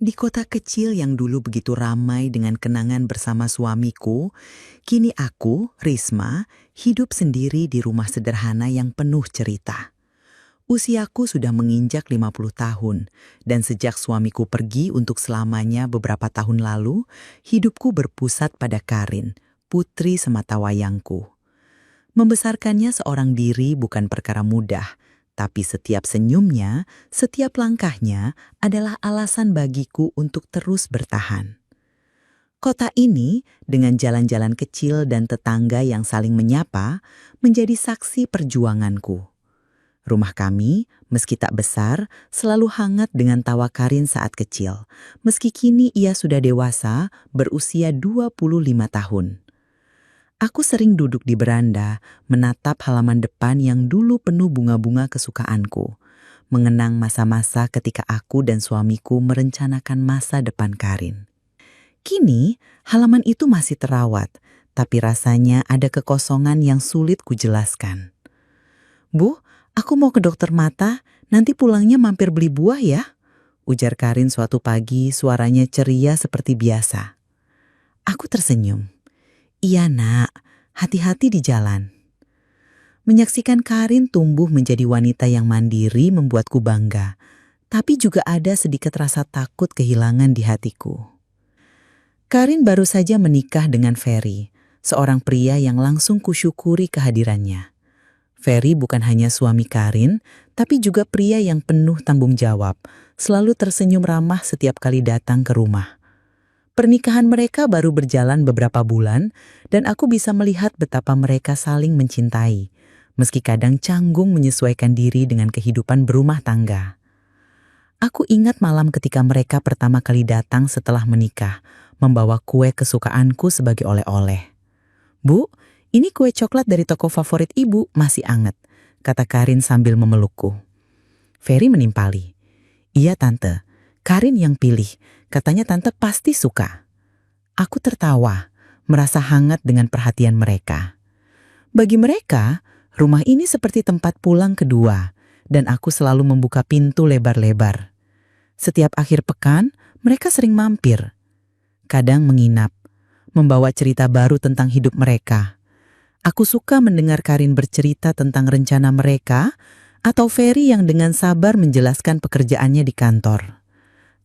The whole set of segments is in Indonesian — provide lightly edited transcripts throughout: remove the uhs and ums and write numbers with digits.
Di kota kecil yang dulu begitu ramai dengan kenangan bersama suamiku, kini aku, Risma, hidup sendiri di rumah sederhana yang penuh cerita. Usiaku sudah menginjak 50 tahun, dan sejak suamiku pergi untuk selamanya beberapa tahun lalu, hidupku berpusat pada Karin, putri sematawayangku. Membesarkannya seorang diri bukan perkara mudah, tapi setiap senyumnya, setiap langkahnya adalah alasan bagiku untuk terus bertahan. Kota ini, dengan jalan-jalan kecil dan tetangga yang saling menyapa, menjadi saksi perjuanganku. Rumah kami, meski tak besar, selalu hangat dengan tawa Karin saat kecil, meski kini ia sudah dewasa, berusia 25 tahun. Aku sering duduk di beranda, menatap halaman depan yang dulu penuh bunga-bunga kesukaanku, mengenang masa-masa ketika aku dan suamiku merencanakan masa depan Karin. Kini, halaman itu masih terawat, tapi rasanya ada kekosongan yang sulit kujelaskan. "Bu, aku mau ke dokter mata, nanti pulangnya mampir beli buah ya," ujar Karin suatu pagi, suaranya ceria seperti biasa. Aku tersenyum. "Iya nak, hati-hati di jalan." Menyaksikan Karin tumbuh menjadi wanita yang mandiri membuatku bangga, tapi juga ada sedikit rasa takut kehilangan di hatiku. Karin baru saja menikah dengan Ferry, seorang pria yang langsung kusyukuri kehadirannya. Ferry bukan hanya suami Karin, tapi juga pria yang penuh tanggung jawab, selalu tersenyum ramah setiap kali datang ke rumah. Pernikahan mereka baru berjalan beberapa bulan, dan aku bisa melihat betapa mereka saling mencintai, meski kadang canggung menyesuaikan diri dengan kehidupan berumah tangga. Aku ingat malam ketika mereka pertama kali datang setelah menikah, membawa kue kesukaanku sebagai oleh-oleh. "Bu, ini kue coklat dari toko favorit ibu, masih anget," kata Karin sambil memelukku. Ferry menimpali. "Iya tante, Karin yang pilih, katanya tante pasti suka." Aku tertawa, merasa hangat dengan perhatian mereka. Bagi mereka, rumah ini seperti tempat pulang kedua, dan aku selalu membuka pintu lebar-lebar. Setiap akhir pekan, mereka sering mampir. Kadang menginap, membawa cerita baru tentang hidup mereka. Aku suka mendengar Karin bercerita tentang rencana mereka, atau Ferry yang dengan sabar menjelaskan pekerjaannya di kantor.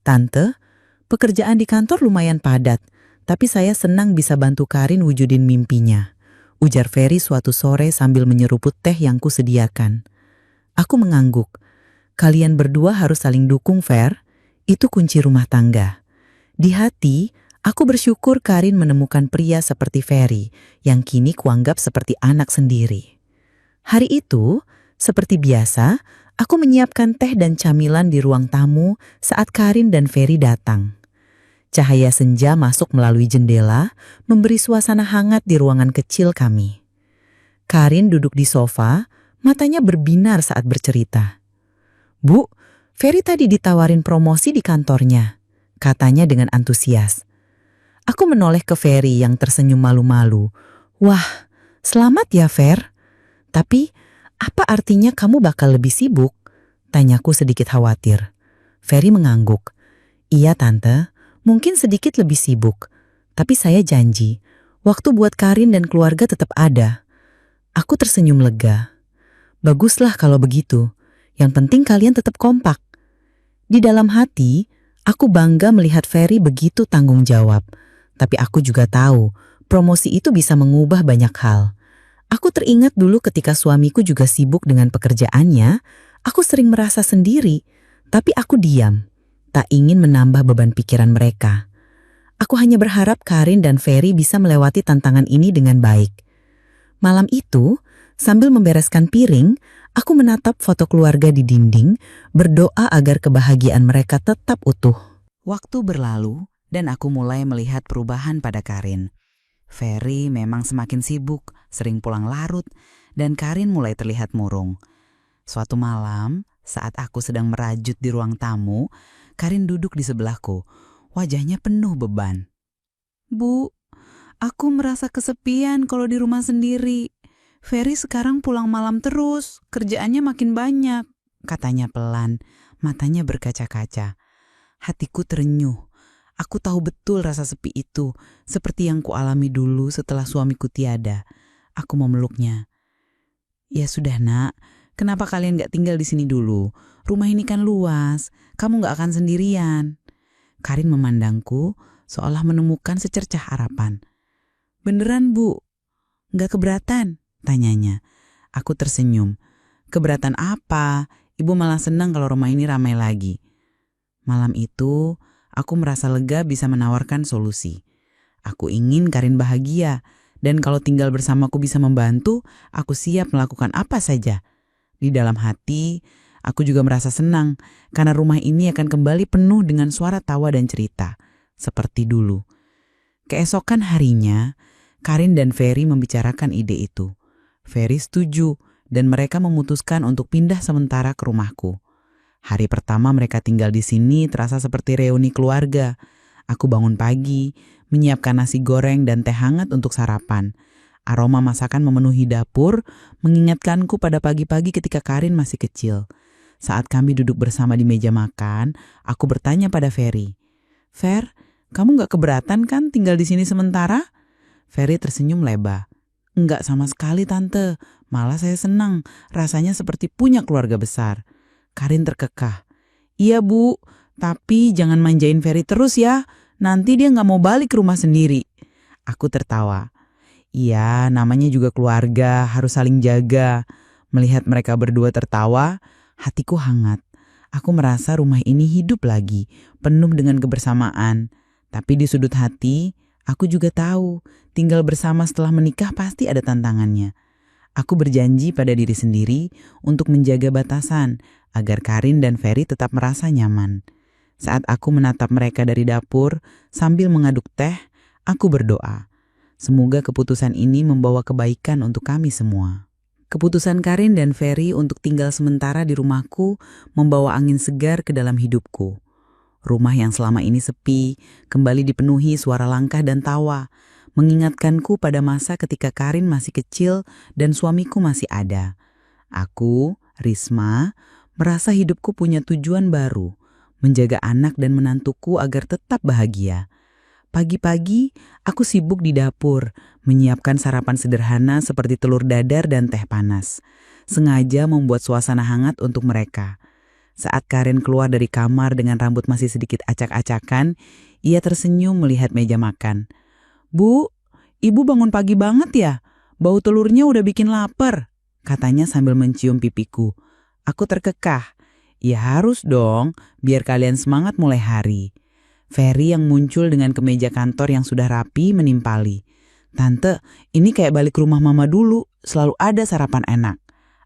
"Tante, pekerjaan di kantor lumayan padat, tapi saya senang bisa bantu Karin wujudin mimpinya," ujar Ferry suatu sore sambil menyeruput teh yang kusediakan. Aku mengangguk. "Kalian berdua harus saling dukung, Fer. Itu kunci rumah tangga." Di hati, aku bersyukur Karin menemukan pria seperti Ferry, yang kini kuanggap seperti anak sendiri. Hari itu, seperti biasa, aku menyiapkan teh dan camilan di ruang tamu saat Karin dan Ferry datang. Cahaya senja masuk melalui jendela, memberi suasana hangat di ruangan kecil kami. Karin duduk di sofa, matanya berbinar saat bercerita. "Bu, Ferry tadi ditawarin promosi di kantornya," katanya dengan antusias. Aku menoleh ke Ferry yang tersenyum malu-malu. "Wah, selamat ya Fer. Tapi, apa artinya kamu bakal lebih sibuk?" tanyaku sedikit khawatir. Ferry mengangguk. "Iya tante, mungkin sedikit lebih sibuk. Tapi saya janji, waktu buat Karin dan keluarga tetap ada." Aku tersenyum lega. "Baguslah kalau begitu. Yang penting kalian tetap kompak." Di dalam hati, aku bangga melihat Ferry begitu tanggung jawab. Tapi aku juga tahu, promosi itu bisa mengubah banyak hal. Aku teringat dulu ketika suamiku juga sibuk dengan pekerjaannya, aku sering merasa sendiri, tapi aku diam, tak ingin menambah beban pikiran mereka. Aku hanya berharap Karin dan Ferry bisa melewati tantangan ini dengan baik. Malam itu, sambil membereskan piring, aku menatap foto keluarga di dinding, berdoa agar kebahagiaan mereka tetap utuh. Waktu berlalu, dan aku mulai melihat perubahan pada Karin. Ferry memang semakin sibuk, sering pulang larut, dan Karin mulai terlihat murung. Suatu malam, saat aku sedang merajut di ruang tamu, Karin duduk di sebelahku. Wajahnya penuh beban. "Bu, aku merasa kesepian kalau di rumah sendiri. Ferry sekarang pulang malam terus, kerjaannya makin banyak," katanya pelan, matanya berkaca-kaca. Hatiku terenyuh. Aku tahu betul rasa sepi itu, seperti yang kualami dulu setelah suamiku tiada. Aku memeluknya. Ya sudah nak, kenapa kalian gak tinggal di sini dulu? Rumah ini kan luas, kamu gak akan sendirian. Karin memandangku seolah menemukan secercah harapan. Beneran Bu? Gak keberatan? Tanyanya. Aku tersenyum. Keberatan apa? Ibu malah senang kalau rumah ini ramai lagi. Malam itu, aku merasa lega bisa menawarkan solusi. Aku ingin Karin bahagia, dan kalau tinggal bersamaku bisa membantu, aku siap melakukan apa saja. Di dalam hati, aku juga merasa senang, karena rumah ini akan kembali penuh dengan suara tawa dan cerita, seperti dulu. Keesokan harinya, Karin dan Ferry membicarakan ide itu. Ferry setuju, dan mereka memutuskan untuk pindah sementara ke rumahku. Hari pertama mereka tinggal di sini terasa seperti reuni keluarga. Aku bangun pagi, menyiapkan nasi goreng dan teh hangat untuk sarapan. Aroma masakan memenuhi dapur, mengingatkanku pada pagi-pagi ketika Karin masih kecil. Saat kami duduk bersama di meja makan, aku bertanya pada Ferry. Fer, kamu gak keberatan kan tinggal di sini sementara? Ferry tersenyum lebar. Enggak sama sekali tante, malah saya senang, rasanya seperti punya keluarga besar. Karin terkekeh. Iya Bu, tapi jangan manjain Ferry terus ya, nanti dia gak mau balik ke rumah sendiri. Aku tertawa. Iya, namanya juga keluarga, harus saling jaga. Melihat mereka berdua tertawa, hatiku hangat. Aku merasa rumah ini hidup lagi, penuh dengan kebersamaan. Tapi di sudut hati, aku juga tahu, tinggal bersama setelah menikah pasti ada tantangannya. Aku berjanji pada diri sendiri untuk menjaga batasan, agar Karin dan Ferry tetap merasa nyaman. Saat aku menatap mereka dari dapur, sambil mengaduk teh, aku berdoa. Semoga keputusan ini membawa kebaikan untuk kami semua. Keputusan Karin dan Ferry untuk tinggal sementara di rumahku membawa angin segar ke dalam hidupku. Rumah yang selama ini sepi, kembali dipenuhi suara langkah dan tawa, mengingatkanku pada masa ketika Karin masih kecil dan suamiku masih ada. Aku, Risma, merasa hidupku punya tujuan baru, menjaga anak dan menantuku agar tetap bahagia. Pagi-pagi, aku sibuk di dapur, menyiapkan sarapan sederhana seperti telur dadar dan teh panas. Sengaja membuat suasana hangat untuk mereka. Saat Karin keluar dari kamar dengan rambut masih sedikit acak-acakan, ia tersenyum melihat meja makan. Bu, ibu bangun pagi banget ya? Bau telurnya udah bikin lapar, katanya sambil mencium pipiku. Aku terkekeh. Ya harus dong, biar kalian semangat mulai hari. Ferry yang muncul dengan kemeja kantor yang sudah rapi menimpali. Tante, ini kayak balik rumah mama dulu, selalu ada sarapan enak.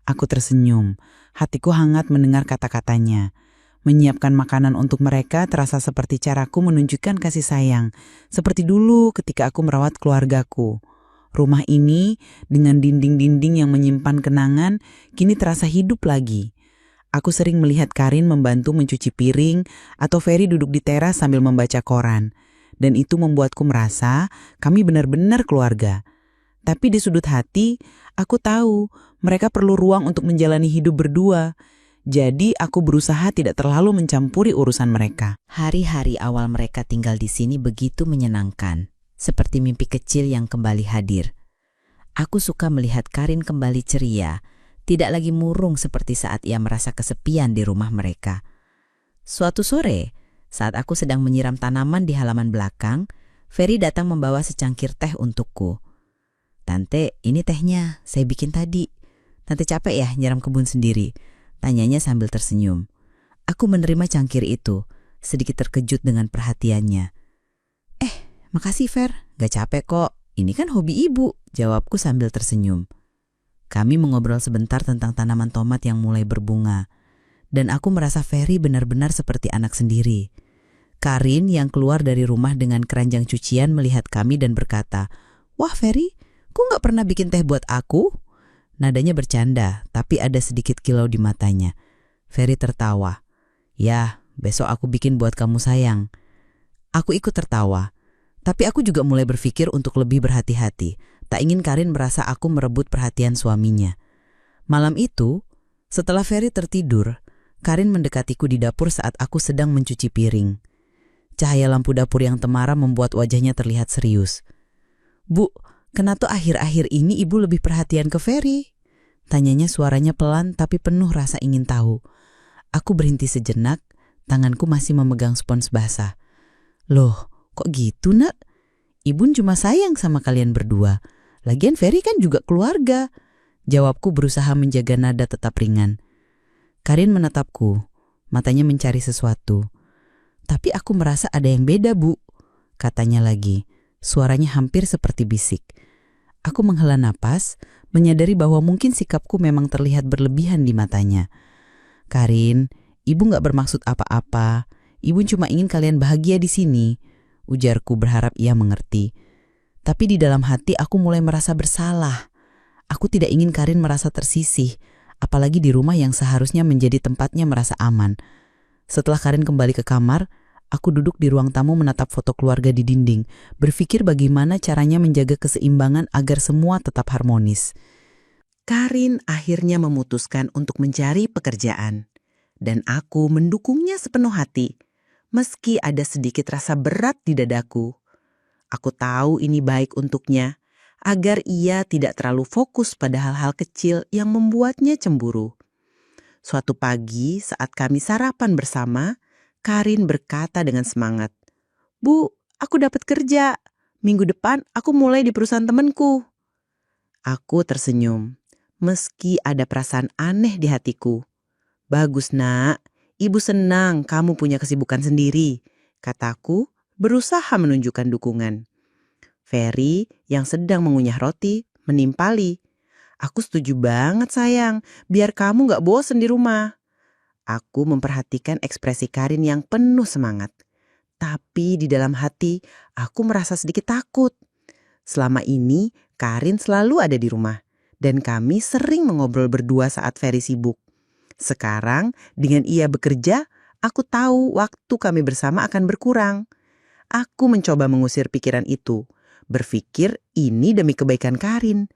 Aku tersenyum, hatiku hangat mendengar kata-katanya. Menyiapkan makanan untuk mereka terasa seperti caraku menunjukkan kasih sayang, seperti dulu ketika aku merawat keluargaku. Rumah ini, dengan dinding-dinding yang menyimpan kenangan, kini terasa hidup lagi. Aku sering melihat Karin membantu mencuci piring atau Ferry duduk di teras sambil membaca koran. Dan itu membuatku merasa kami benar-benar keluarga. Tapi di sudut hati, aku tahu mereka perlu ruang untuk menjalani hidup berdua. Jadi aku berusaha tidak terlalu mencampuri urusan mereka. Hari-hari awal mereka tinggal di sini begitu menyenangkan, seperti mimpi kecil yang kembali hadir. Aku suka melihat Karin kembali ceria, tidak lagi murung seperti saat ia merasa kesepian di rumah mereka. Suatu sore, saat aku sedang menyiram tanaman di halaman belakang, Ferry datang membawa secangkir teh untukku. Tante, ini tehnya, saya bikin tadi. Tante capek ya nyiram kebun sendiri? Tanyanya sambil tersenyum. Aku menerima cangkir itu, sedikit terkejut dengan perhatiannya. Makasih Fer, gak capek kok. Ini kan hobi ibu, jawabku sambil tersenyum. Kami mengobrol sebentar tentang tanaman tomat yang mulai berbunga. Dan aku merasa Ferry benar-benar seperti anak sendiri. Karin yang keluar dari rumah dengan keranjang cucian melihat kami dan berkata, "Wah Ferry, kok gak pernah bikin teh buat aku?" Nadanya bercanda, tapi ada sedikit kilau di matanya. Ferry tertawa. "Ya, besok aku bikin buat kamu sayang." Aku ikut tertawa. Tapi aku juga mulai berpikir untuk lebih berhati-hati. Tak ingin Karin merasa aku merebut perhatian suaminya. Malam itu, setelah Ferry tertidur, Karin mendekatiku di dapur saat aku sedang mencuci piring. Cahaya lampu dapur yang temaram membuat wajahnya terlihat serius. "Bu, kenapa akhir-akhir ini ibu lebih perhatian ke Ferry?" Tanyanya suaranya pelan tapi penuh rasa ingin tahu. Aku berhenti sejenak, tanganku masih memegang spons basah. "Loh, kok gitu nak? Ibu cuma sayang sama kalian berdua. Lagian Ferry kan juga keluarga." Jawabku berusaha menjaga nada tetap ringan. Karin menatapku, matanya mencari sesuatu. "Tapi aku merasa ada yang beda, Bu," katanya lagi. Suaranya hampir seperti bisik. Aku menghela napas, menyadari bahwa mungkin sikapku memang terlihat berlebihan di matanya. "Karin, ibu gak bermaksud apa-apa. Ibu cuma ingin kalian bahagia di sini," ujarku berharap ia mengerti. Tapi di dalam hati aku mulai merasa bersalah. Aku tidak ingin Karin merasa tersisih, apalagi di rumah yang seharusnya menjadi tempatnya merasa aman. Setelah Karin kembali ke kamar, aku duduk di ruang tamu menatap foto keluarga di dinding, berpikir bagaimana caranya menjaga keseimbangan agar semua tetap harmonis. Karin akhirnya memutuskan untuk mencari pekerjaan, dan aku mendukungnya sepenuh hati, meski ada sedikit rasa berat di dadaku. Aku tahu ini baik untuknya, agar ia tidak terlalu fokus pada hal-hal kecil yang membuatnya cemburu. Suatu pagi saat kami sarapan bersama, Karin berkata dengan semangat, "Bu, aku dapat kerja. Minggu depan aku mulai di perusahaan temanku." Aku tersenyum, meski ada perasaan aneh di hatiku. "Bagus nak, ibu senang kamu punya kesibukan sendiri," kataku berusaha menunjukkan dukungan. Ferry yang sedang mengunyah roti menimpali. "Aku setuju banget sayang, biar kamu gak bosen di rumah." Aku memperhatikan ekspresi Karin yang penuh semangat. Tapi di dalam hati aku merasa sedikit takut. Selama ini Karin selalu ada di rumah, dan kami sering mengobrol berdua saat Ferry sibuk. Sekarang dengan ia bekerja, aku tahu waktu kami bersama akan berkurang. Aku mencoba mengusir pikiran itu, berpikir ini demi kebaikan Karin.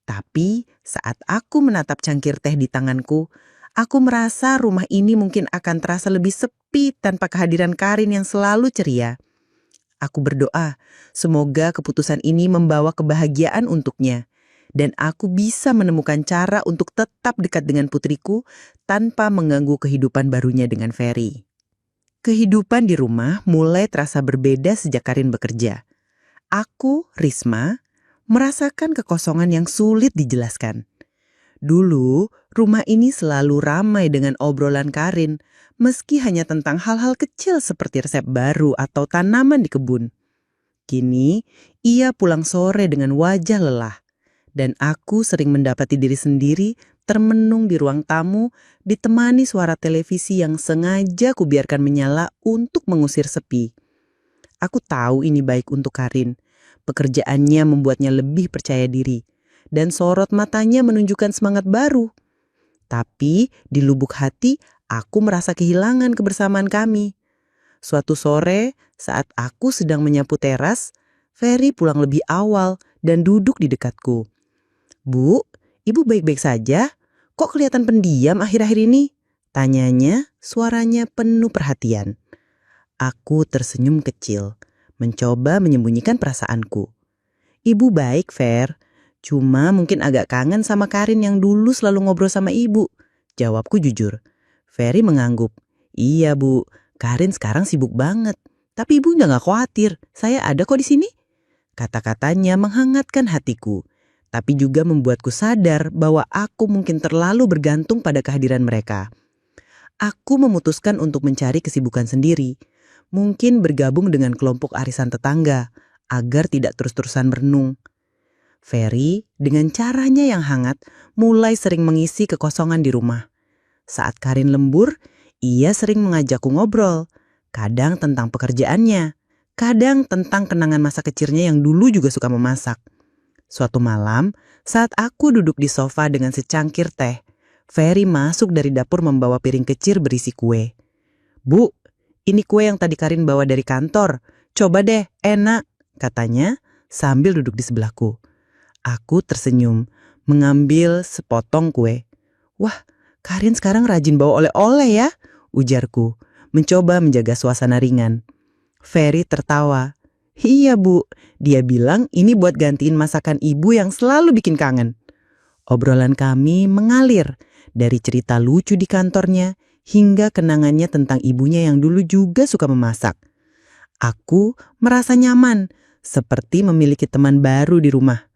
Tapi saat aku menatap cangkir teh di tanganku, aku merasa rumah ini mungkin akan terasa lebih sepi tanpa kehadiran Karin yang selalu ceria. Aku berdoa, semoga keputusan ini membawa kebahagiaan untuknya, dan aku bisa menemukan cara untuk tetap dekat dengan putriku tanpa mengganggu kehidupan barunya dengan Ferry. Kehidupan di rumah mulai terasa berbeda sejak Karin bekerja. Aku, Risma, merasakan kekosongan yang sulit dijelaskan. Dulu, rumah ini selalu ramai dengan obrolan Karin, meski hanya tentang hal-hal kecil seperti resep baru atau tanaman di kebun. Kini, ia pulang sore dengan wajah lelah, dan aku sering mendapati diri sendiri termenung di ruang tamu, ditemani suara televisi yang sengaja kubiarkan menyala untuk mengusir sepi. Aku tahu ini baik untuk Karin. Pekerjaannya membuatnya lebih percaya diri, dan sorot matanya menunjukkan semangat baru. Tapi di lubuk hati, aku merasa kehilangan kebersamaan kami. Suatu sore, saat aku sedang menyapu teras, Ferry pulang lebih awal dan duduk di dekatku. "Bu, ibu baik-baik saja? Kok kelihatan pendiam akhir-akhir ini?" tanyanya, suaranya penuh perhatian. Aku tersenyum kecil, mencoba menyembunyikan perasaanku. "Ibu baik, Fer. Cuma mungkin agak kangen sama Karin yang dulu selalu ngobrol sama ibu," jawabku jujur. Ferry mengangguk. "Iya, Bu. Karin sekarang sibuk banget. Tapi ibu gak khawatir. Saya ada kok di sini." Kata-katanya menghangatkan hatiku, tapi juga membuatku sadar bahwa aku mungkin terlalu bergantung pada kehadiran mereka. Aku memutuskan untuk mencari kesibukan sendiri. Mungkin bergabung dengan kelompok arisan tetangga, agar tidak terus-terusan merenung. Ferry dengan caranya yang hangat mulai sering mengisi kekosongan di rumah. Saat Karin lembur, ia sering mengajakku ngobrol. Kadang tentang pekerjaannya, kadang tentang kenangan masa kecilnya yang dulu juga suka memasak. Suatu malam, saat aku duduk di sofa dengan secangkir teh, Ferry masuk dari dapur membawa piring kecil berisi kue. "Bu, ini kue yang tadi Karin bawa dari kantor. Coba deh, enak," katanya sambil duduk di sebelahku. Aku tersenyum, mengambil sepotong kue. "Wah, Karin sekarang rajin bawa oleh-oleh ya," ujarku, mencoba menjaga suasana ringan. Ferry tertawa. Iya Bu, dia bilang ini buat gantiin masakan ibu yang selalu bikin kangen. Obrolan kami mengalir dari cerita lucu di kantornya hingga kenangannya tentang ibunya yang dulu juga suka memasak. Aku merasa nyaman, seperti memiliki teman baru di rumah.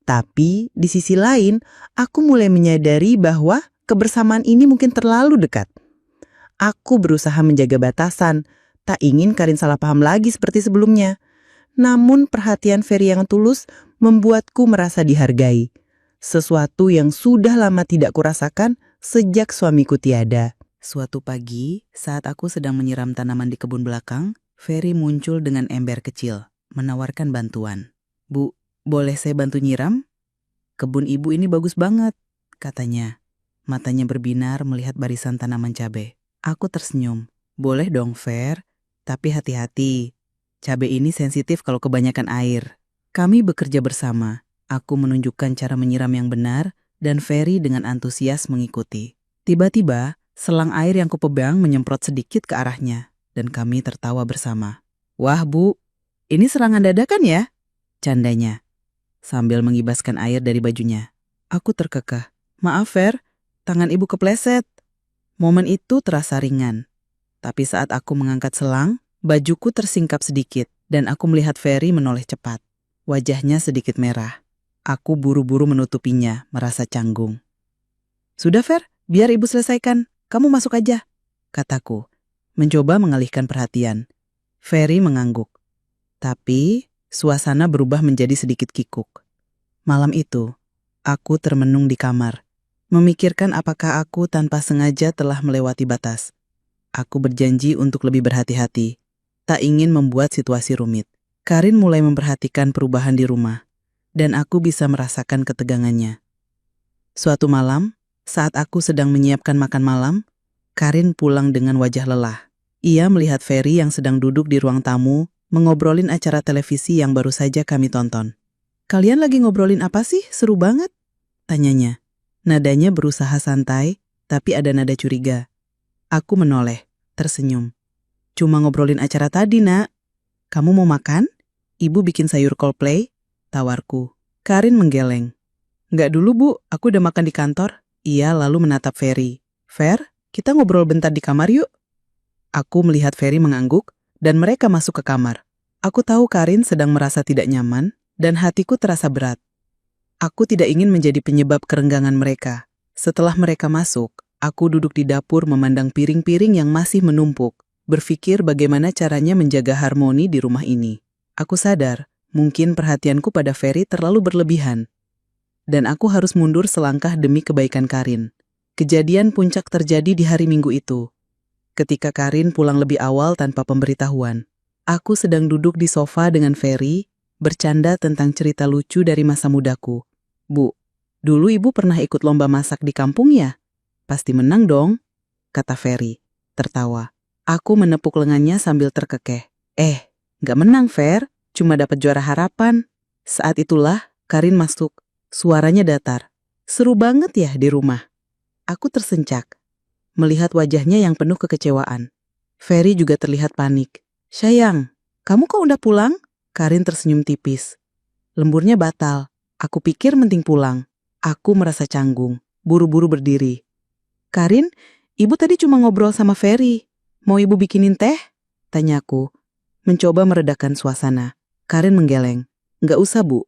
Tapi di sisi lain, aku mulai menyadari bahwa kebersamaan ini mungkin terlalu dekat. Aku berusaha menjaga batasan, tak ingin Karin salah paham lagi seperti sebelumnya. Namun perhatian Ferry yang tulus membuatku merasa dihargai. Sesuatu yang sudah lama tidak kurasakan sejak suamiku tiada. Suatu pagi, saat aku sedang menyiram tanaman di kebun belakang, Ferry muncul dengan ember kecil, menawarkan bantuan. Bu, boleh saya bantu nyiram? Kebun ibu ini bagus banget, katanya. Matanya berbinar melihat barisan tanaman cabai. Aku tersenyum. Boleh dong, Fer, tapi hati-hati. Cabai ini sensitif kalau kebanyakan air. Kami bekerja bersama. Aku menunjukkan cara menyiram yang benar dan Ferry dengan antusias mengikuti. Tiba-tiba, selang air yang kupegang menyemprot sedikit ke arahnya dan kami tertawa bersama. Wah Bu, ini serangan dadakan ya? Candanya, sambil mengibaskan air dari bajunya. Aku terkekeh. Maaf Fer, tangan ibu kepleset. Momen itu terasa ringan. Tapi saat aku mengangkat selang, bajuku tersingkap sedikit dan aku melihat Ferry menoleh cepat. Wajahnya sedikit merah. Aku buru-buru menutupinya, merasa canggung. Sudah Fer, biar ibu selesaikan. Kamu masuk aja, kataku, mencoba mengalihkan perhatian. Ferry mengangguk. Tapi suasana berubah menjadi sedikit kikuk. Malam itu, aku termenung di kamar, memikirkan apakah aku tanpa sengaja telah melewati batas. Aku berjanji untuk lebih berhati-hati, tak ingin membuat situasi rumit. Karin mulai memperhatikan perubahan di rumah, dan aku bisa merasakan ketegangannya. Suatu malam, saat aku sedang menyiapkan makan malam, Karin pulang dengan wajah lelah. Ia melihat Ferry yang sedang duduk di ruang tamu, mengobrolin acara televisi yang baru saja kami tonton. Kalian lagi ngobrolin apa sih? Seru banget, tanyanya. Nadanya berusaha santai, tapi ada nada curiga. Aku menoleh, tersenyum. Cuma ngobrolin acara tadi, Nak. Kamu mau makan? Ibu bikin sayur Coldplay, tawarku. Karin menggeleng. Nggak dulu, Bu. Aku udah makan di kantor. Ia lalu menatap Ferry. Fer, kita ngobrol bentar di kamar yuk. Aku melihat Ferry mengangguk, dan mereka masuk ke kamar. Aku tahu Karin sedang merasa tidak nyaman, dan hatiku terasa berat. Aku tidak ingin menjadi penyebab kerenggangan mereka. Setelah mereka masuk, aku duduk di dapur memandang piring-piring yang masih menumpuk, berpikir bagaimana caranya menjaga harmoni di rumah ini. Aku sadar, mungkin perhatianku pada Ferry terlalu berlebihan. Dan aku harus mundur selangkah demi kebaikan Karin. Kejadian puncak terjadi di hari Minggu itu. Ketika Karin pulang lebih awal tanpa pemberitahuan. Aku sedang duduk di sofa dengan Ferry, bercanda tentang cerita lucu dari masa mudaku. Bu, dulu ibu pernah ikut lomba masak di kampung ya? Pasti menang dong, kata Ferry, tertawa. Aku menepuk lengannya sambil terkekeh. Nggak menang, Fer, cuma dapat juara harapan. Saat itulah Karin masuk, suaranya datar. Seru banget ya di rumah. Aku tersencak, melihat wajahnya yang penuh kekecewaan. Ferry juga terlihat panik. Sayang, kamu kok udah pulang? Karin tersenyum tipis. Lemburnya batal. Aku pikir mending pulang. Aku merasa canggung, buru-buru berdiri. Karin, ibu tadi cuma ngobrol sama Ferry. Mau ibu bikinin teh? Tanyaku, mencoba meredakan suasana. Karin menggeleng. Nggak usah, Bu.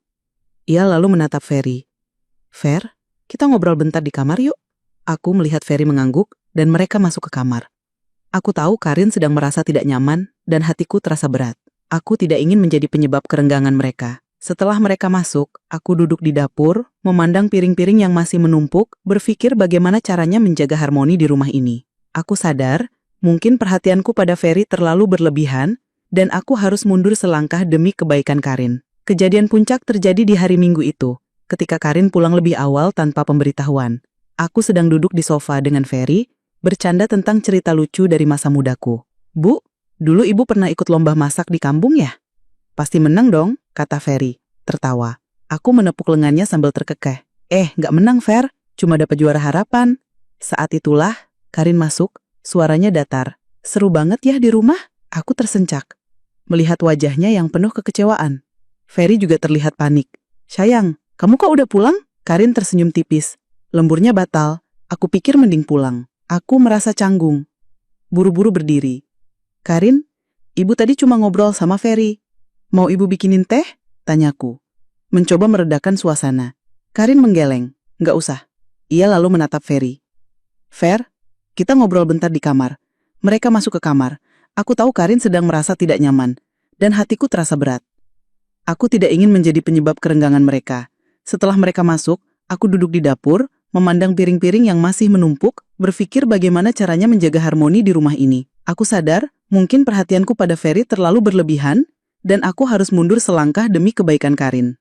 Ia lalu menatap Ferry. Fer, kita ngobrol bentar di kamar yuk. Aku melihat Ferry mengangguk dan mereka masuk ke kamar. Aku tahu Karin sedang merasa tidak nyaman dan hatiku terasa berat. Aku tidak ingin menjadi penyebab kerenggangan mereka. Setelah mereka masuk, aku duduk di dapur, memandang piring-piring yang masih menumpuk, berpikir bagaimana caranya menjaga harmoni di rumah ini. Aku sadar, mungkin perhatianku pada Ferry terlalu berlebihan, dan aku harus mundur selangkah demi kebaikan Karin. Kejadian puncak terjadi di hari Minggu itu, ketika Karin pulang lebih awal tanpa pemberitahuan. Aku sedang duduk di sofa dengan Ferry, bercanda tentang cerita lucu dari masa mudaku. Bu, dulu ibu pernah ikut lomba masak di kampung ya? Pasti menang dong, kata Ferry, tertawa. Aku menepuk lengannya sambil terkekeh. Nggak menang, Fer, cuma dapat juara harapan. Saat itulah, Karin masuk, suaranya datar. Seru banget ya di rumah? Aku tersencak. melihat wajahnya yang penuh kekecewaan. Ferry juga terlihat panik. "Sayang, kamu kok udah pulang?" Karin tersenyum tipis. "Lemburnya batal. Aku pikir mending pulang." Aku merasa canggung. Buru-buru berdiri. "Karin, ibu tadi cuma ngobrol sama Ferry. Mau ibu bikinin teh?" tanyaku. Mencoba meredakan suasana. Karin menggeleng. "Nggak usah." Ia lalu menatap Ferry. "Fer, kita ngobrol bentar di kamar." Mereka masuk ke kamar. Aku tahu Karin sedang merasa tidak nyaman, dan hatiku terasa berat. Aku tidak ingin menjadi penyebab kerenggangan mereka. Setelah mereka masuk, aku duduk di dapur, memandang piring-piring yang masih menumpuk, berpikir bagaimana caranya menjaga harmoni di rumah ini. Aku sadar, mungkin perhatianku pada Ferry terlalu berlebihan, dan aku harus mundur selangkah demi kebaikan Karin.